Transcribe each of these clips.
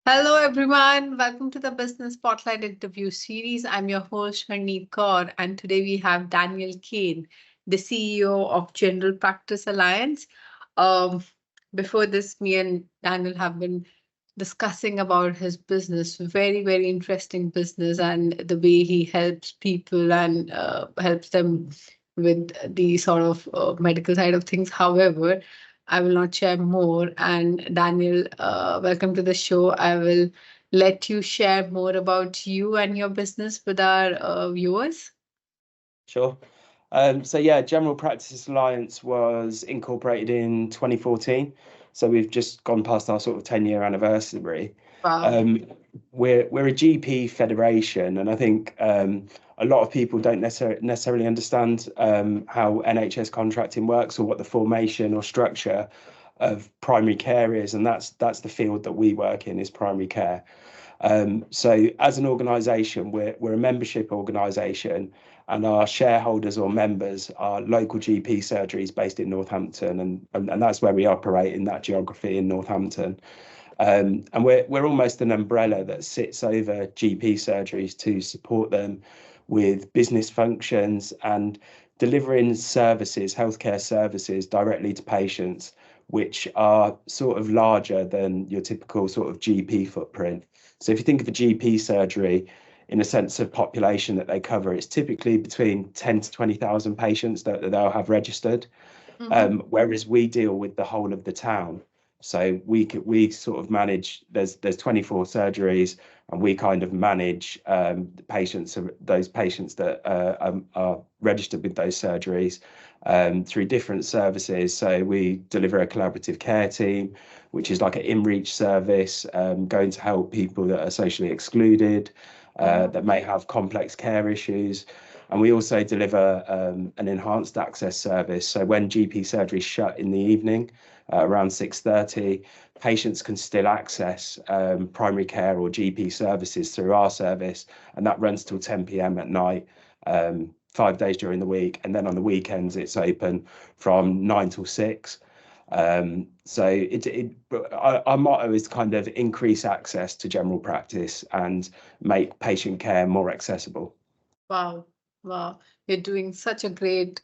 Hello, everyone. Welcome to the Business Spotlight interview series. I'm your host, Harneet Kaur, and today we have Daniel Kane, the CEO of General Practice Alliance. Um, Before this, me and Daniel have been discussing about his business, very interesting business, and the way he helps people and helps them with the sort of medical side of things. However, I will not share more. And Daniel, welcome to the show. I will let you share more about you and your business with our viewers. Sure. So General Practice Alliance was incorporated in 2014. So we've just gone past our sort of 10-year anniversary. Wow. Um, we're a GP federation, and I think a lot of people don't necessarily understand how NHS contracting works or what the formation or structure of primary care is, and that's the field that we work in, is primary care. So as an organisation, we're a membership organisation, and our shareholders or members are local GP surgeries based in Northampton, and that's where we operate, in that geography in Northampton. And we're almost an umbrella that sits over GP surgeries to support them with business functions and delivering services, healthcare services, directly to patients, which are sort of larger than your typical sort of GP footprint. So if you think of a GP surgery in a sense of population that they cover, it's typically between 10 to 20,000 patients that they'll have registered, Mhm. whereas we deal with the whole of the town. So we sort of manage, there's 24 surgeries, and we kind of manage the patients, those patients that are registered with those surgeries through different services. So we deliver a collaborative care team, which is like an in-reach service, going to help people that are socially excluded, Mhm. that may have complex care issues. And we also deliver an enhanced access service. So when GP surgery is shut in the evening, around 6:30, patients can still access primary care or GP services through our service, and that runs till 10 p.m. at night, 5 days during the week. And then on the weekends, it's open from 9 till 6. Our motto is to kind of increase access to general practice and make patient care more accessible. Wow. Wow. You're doing such a great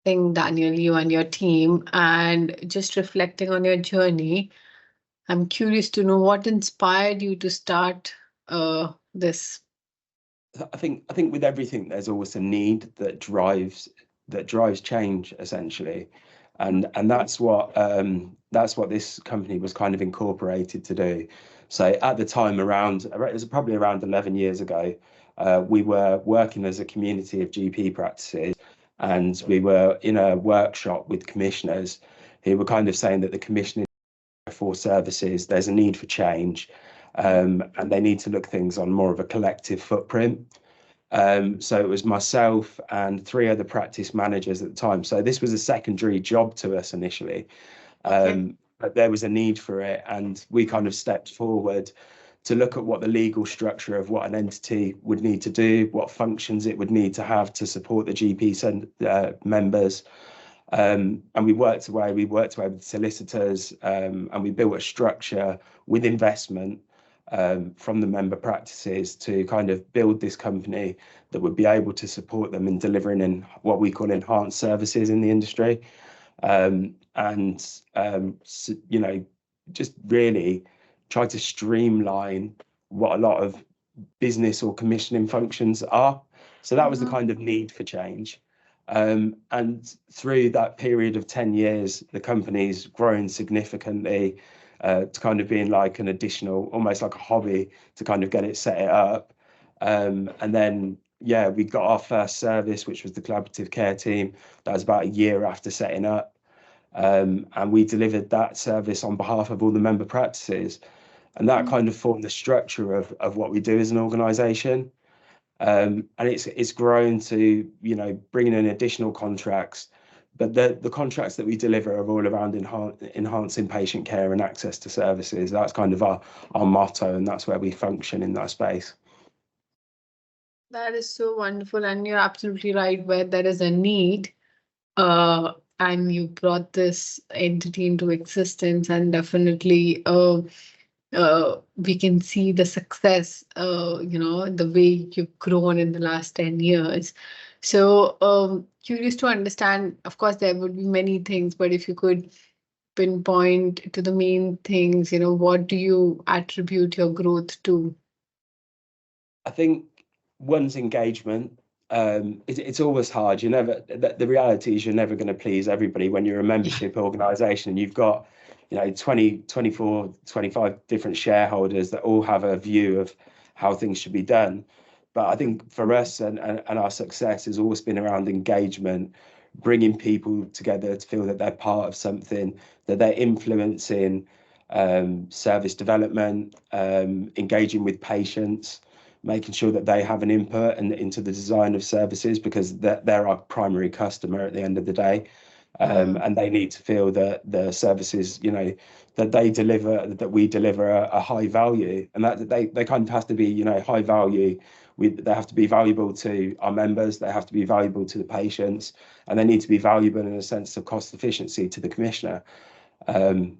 thing, Daniel, you and your team. And just reflecting on your journey, I'm curious to know what inspired you to start this. I think with everything, there's always a need that drives change, essentially, and that's what this company was kind of incorporated to do. So at the time, it was probably around 11 years ago, we were working as a community of GP practices, and we were in a workshop with commissioners who were kind of saying that the commissioning for services, there's a need for change, and they need to look things on more of a collective footprint. So it was myself and three other practice managers at the time. So this was a secondary job to us initially, Okay. but there was a need for it, and we kind of stepped forward to look at what the legal structure of what an entity would need to do, what functions it would need to have to support the GP members. And we worked away with solicitors, and we built a structure with investment from the member practices to kind of build this company that would be able to support them in delivering in what we call enhanced services in the industry. And just really try to streamline what a lot of business or commissioning functions are. So that was the Mhm. kind of need for change. And through that period of 10 years, the company's grown significantly, to kind of being like an additional, almost like a hobby, to kind of get it set it up. And then, yeah, we got our first service, which was the collaborative care team. That was about a year after setting up. And we delivered that service on behalf of all the member practices. And that kind of formed the structure of what we do as an organisation. And it's grown to, bringing in additional contracts, but the contracts that we deliver are all around enhancing patient care and access to services. That's kind of our motto, and that's where we function in that space. That is so wonderful, and you're absolutely right. Where there is a need, and you brought this entity into existence, and definitely, we can see the success, the way you've grown in the last 10 years. So, curious to understand, of course, there would be many things, but if you could pinpoint to the main things, what do you attribute your growth to? I think one's engagement. It's always hard. You never. The reality is you're never going to please everybody when you're a Yeah. membership organisation and you've got, 20, 24, 25 different shareholders that all have a view of how things should be done. But I think for us and our success has always been around engagement, bringing people together to feel that they're part of something, that they're influencing service development, engaging with patients, making sure that they have an input into the design of services because they're our primary customer at the end of the day. Mm, And they need to feel that the services, that they deliver, that we deliver a high value, and that they kind of have to be, high value. They have to be valuable to our members. They have to be valuable to the patients, and they need to be valuable in a sense of cost efficiency to the commissioner. Um,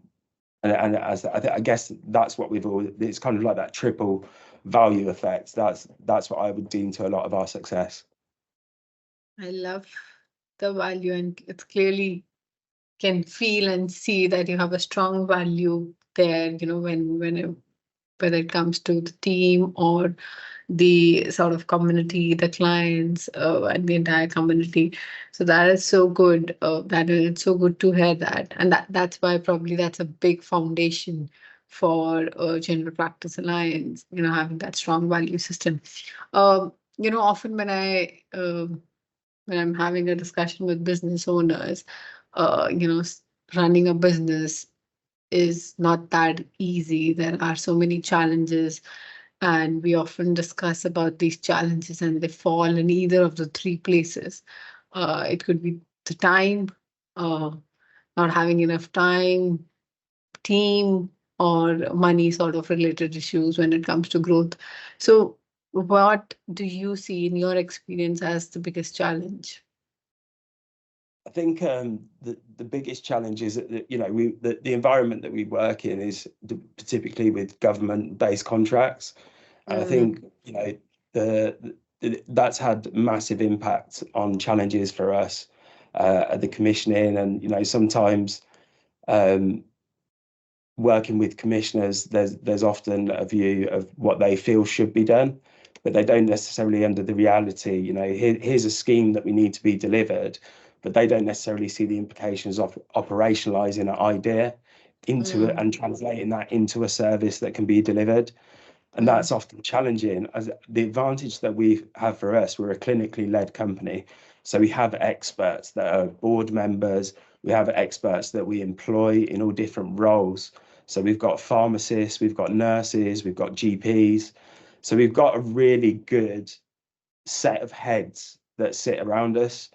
and I guess that's what we've all. It's kind of like that triple value effect. That's what I would deem to a lot of our success. I love the value, and it's clearly can feel and see that you have a strong value there, whether it comes to the team or the sort of community, the clients, and the entire community. So that is so good. That is it's so good to hear that, and that's why probably that's a big foundation for General Practice Alliance. Having that strong value system. Often when I'm having a discussion with business owners, running a business is not that easy. There are so many challenges, and we often discuss about these challenges, and they fall in either of the three places. It could be the time, uh, not having enough time, team, or money sort of related issues when it comes to growth. So, what do you see in your experience as the biggest challenge? I think the biggest challenge is that the environment that we work in is typically with government-based contracts, and I Mm, think that's had massive impact on challenges for us at the commissioning, and sometimes um, working with commissioners, there's often a view of what they feel should be done, but they don't necessarily under the reality. Here's a scheme that we need to be delivered, but they don't necessarily see the implications of operationalizing an idea into it mm, and translating that into a service that can be delivered. And mm, that's often challenging. As the advantage that we have for us, we're a clinically led company. So we have experts that are board members, we have experts that we employ in all different roles. So we've got pharmacists, we've got nurses, we've got GPs. So we've got a really good set of heads that sit around us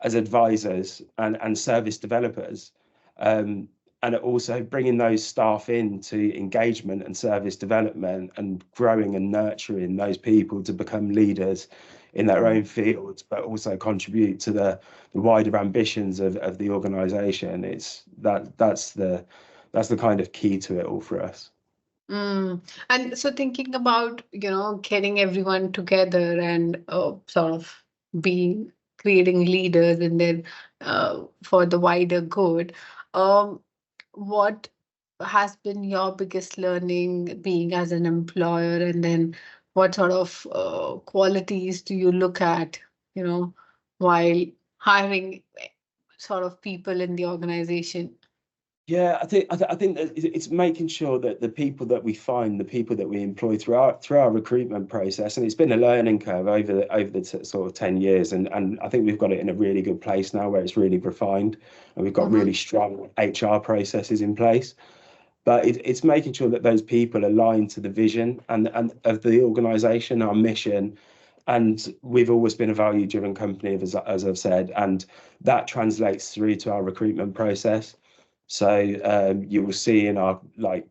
as advisors and service developers. Um, and also bringing those staff into engagement and service development and growing and nurturing those people to become leaders in their mm. own fields, but also contribute to the wider ambitions of the organization. That's the kind of key to it all for us. Mm. And so thinking about, getting everyone together and sort of being creating leaders and then for the wider good, um, what has been your biggest learning being as an employer, and then what sort of qualities do you look at, while hiring sort of people in the organization? Yeah, I think that it's making sure that the people that we find, the people that we employ through our recruitment process, and it's been a learning curve over the sort of 10 years, and I think we've got it in a really good place now where it's really refined, and we've got Mm-hmm, really strong HR processes in place. But it's making sure that those people align to the vision and of the organisation, our mission, and we've always been a value-driven company, as I've said, and that translates through to our recruitment process. So you will see in our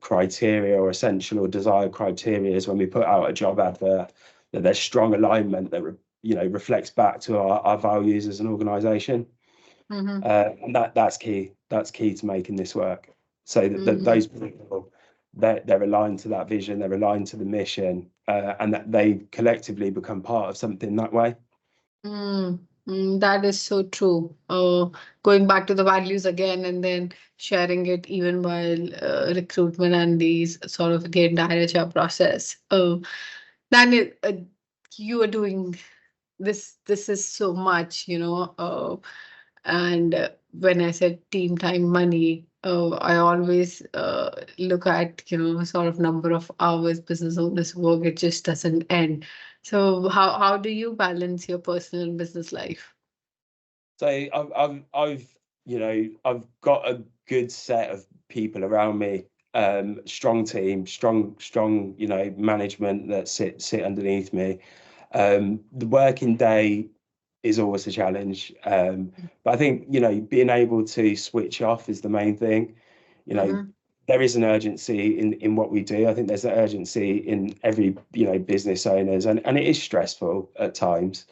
criteria or essential or desired criteria is when we put out a job advert that there's strong alignment that reflects back to our values as an organisation, mm-hmm, and that's key. That's key to making this work. So that mm-hmm. those people they're aligned to that vision, they're aligned to the mission, and that they collectively become part of something that way. That is so true. Going back to the values again and then sharing it even while recruitment and these sort of the entire HR process. Daniel, you are doing this. This is so much, and when I said team time money, I always look at, sort of number of hours business owners work. It just doesn't end. So how do you balance your personal and business life? So I've got a good set of people around me, strong team, strong management that sit underneath me. The working day is always a challenge, but I think being able to switch off is the main thing. You know, Mm-hmm. there is an urgency in what we do. I think there's an urgency in every business owners, and it is stressful at times.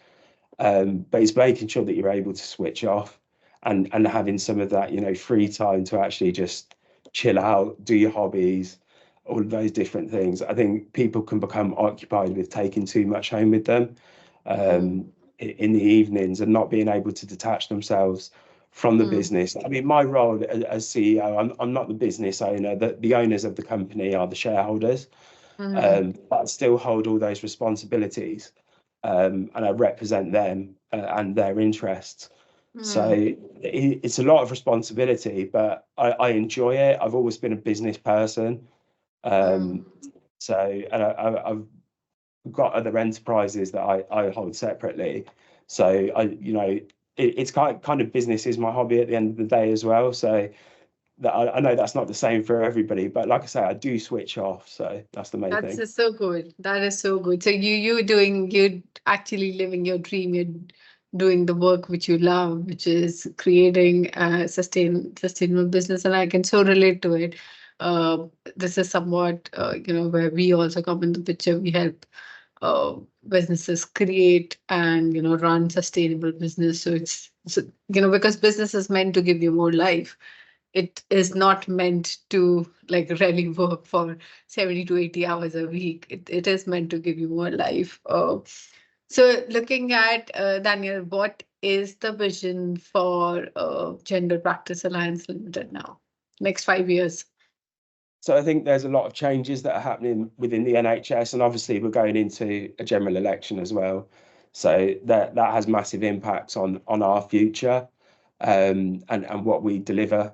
But it's making sure that you're able to switch off and having some of that, free time to actually just chill out, do your hobbies, all of those different things. I think people can become occupied with taking too much home with them in the evenings and not being able to detach themselves from the Mm-hmm. business. I mean, my role as CEO, I'm not the business owner. The owners of the company are the shareholders, Mm-hmm. but I still hold all those responsibilities, and I represent them and their interests. So it's a lot of responsibility, but I enjoy it. I've always been a business person. Um, so, and I've got other enterprises that I hold separately. So it's kind of business is my hobby at the end of the day as well. So that I know that's not the same for everybody, but like I say, I do switch off. So that's the main That's thing. just so good. That is so good. So you actually living your dream. You're doing the work which you love, which is creating a sustainable business, and I can so relate to it. Uh, this is somewhat where we also come in the picture. We help uh, businesses create and run sustainable business. So because business is meant to give you more life, it is not meant to like really work for 70 to 80 hours a week. It is meant to give you more life. So looking at Daniel, what is the vision for Gender Practice Alliance Limited now? Next 5 years. So I think there's a lot of changes that are happening within the NHS, and obviously we're going into a general election as well. So that has massive impacts on our future, and what we deliver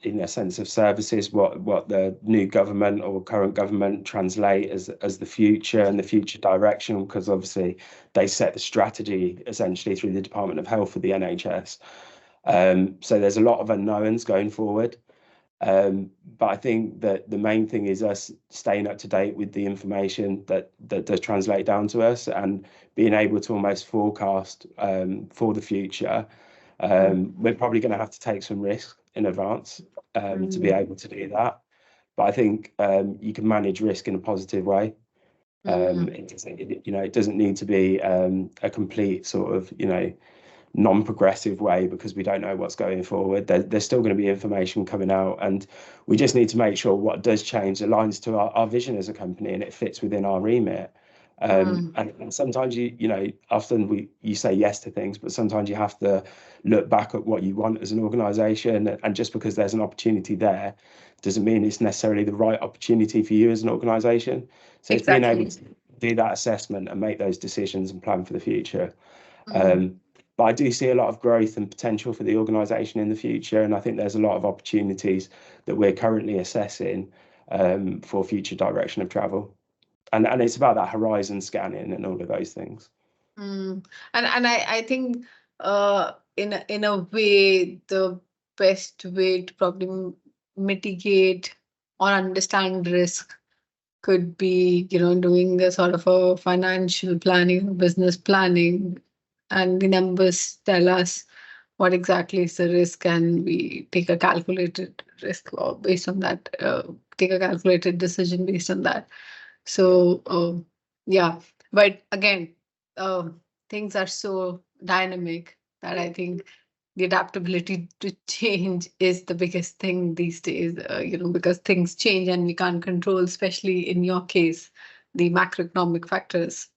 in a sense of services, what the new government or current government translate as the future and the future direction, because obviously they set the strategy essentially through the Department of Health for the NHS. So there's a lot of unknowns going forward. But I think that the main thing is us staying up to date with the information that does translate down to us and being able to almost forecast for the future. We're probably going to have to take some risk in advance to be able to do that. But I think you can manage risk in a positive way. It doesn't need to be a complete sort of, non-progressive way because we don't know what's going forward. There's still going to be information coming out, and we just need to make sure what does change aligns to our vision as a company and it fits within our remit. And sometimes often you say yes to things, but sometimes you have to look back at what you want as an organization, and just because there's an opportunity there doesn't mean it's necessarily the right opportunity for you as an organization. So it's being able Exactly. to do that assessment and make those decisions and plan for the future. Mm, um, but I do see a lot of growth and potential for the organisation in the future, and I think there's a lot of opportunities that we're currently assessing for future direction of travel. And it's about that horizon scanning and all of those things. And I think in a way the best way to probably mitigate or understand risk could be, doing a sort of a financial planning, business planning, and the numbers tell us what exactly is the risk, and we take a calculated risk or based on that, take a calculated decision based on that. Yeah. So, yeah, but again, uh, things are so dynamic that I think the adaptability to change is the biggest thing these days, because things change and we can't control, especially in your case, the macroeconomic factors.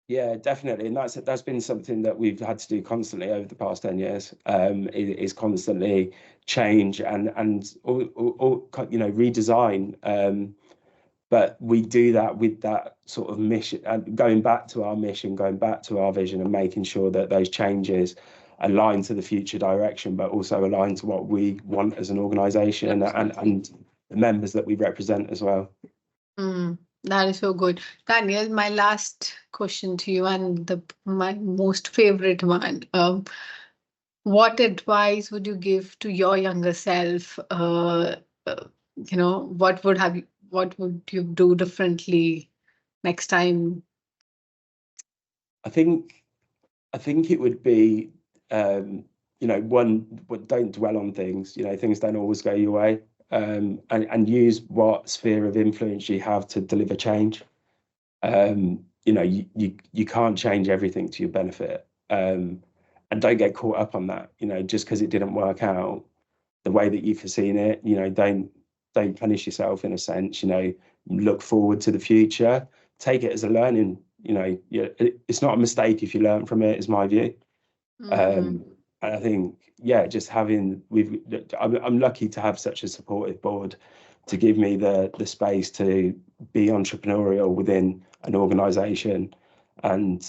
Yeah, definitely, and that's been something that we've had to do constantly over the past 10 years. Is constantly change and redesign. But we do that with that sort of mission, and going back to our mission, going back to our vision, and making sure that those changes align to the future direction, but also align to what we want as an organisation and the members that we represent as well. That is so good. Daniel, my last question to you, and my most favorite one. What advice would you give to your younger self? What would you do differently next time? I think it would be, one, don't dwell on things. Things don't always go your way, and use what sphere of influence you have to deliver change. You can't change everything to your benefit, and don't get caught up on that. Just because it didn't work out the way that you've foreseen it, don't punish yourself in a sense. Look forward to the future. Take it as a learning. It's not a mistake if you learn from it, is my view. And I think, yeah, just I'm lucky to have such a supportive board to give me the space to be entrepreneurial within an organization. And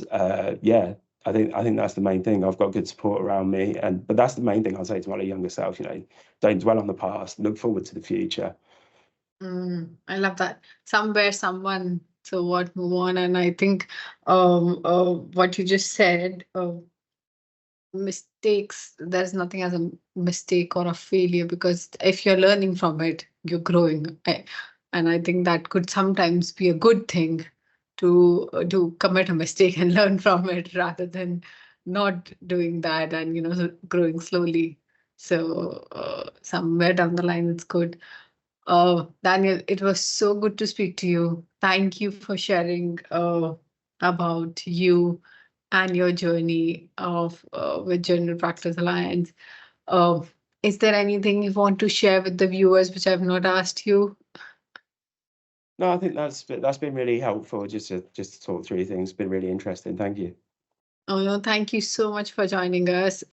yeah, I think that's the main thing. I've got good support around me, but that's the main thing I'll say to my younger self. Don't dwell on the past. Look forward to the future. I love that. Somewhere, someone. So what? Move on. And I think, what you just said. Mistakes, there's nothing as a mistake or a failure, because if you're learning from it, you're growing. And I think that could sometimes be a good thing, to commit a mistake and learn from it, rather than not doing that and growing slowly. So somewhere down the line, it's good. Daniel, it was so good to speak to you. Thank you for sharing about you and your journey of with General Practice Alliance. Uh, is there anything you want to share with the viewers which I've not asked you? No, I think that's been really helpful, just to talk through things. It's been really interesting. Thank you. Oh no, thank you so much for joining us.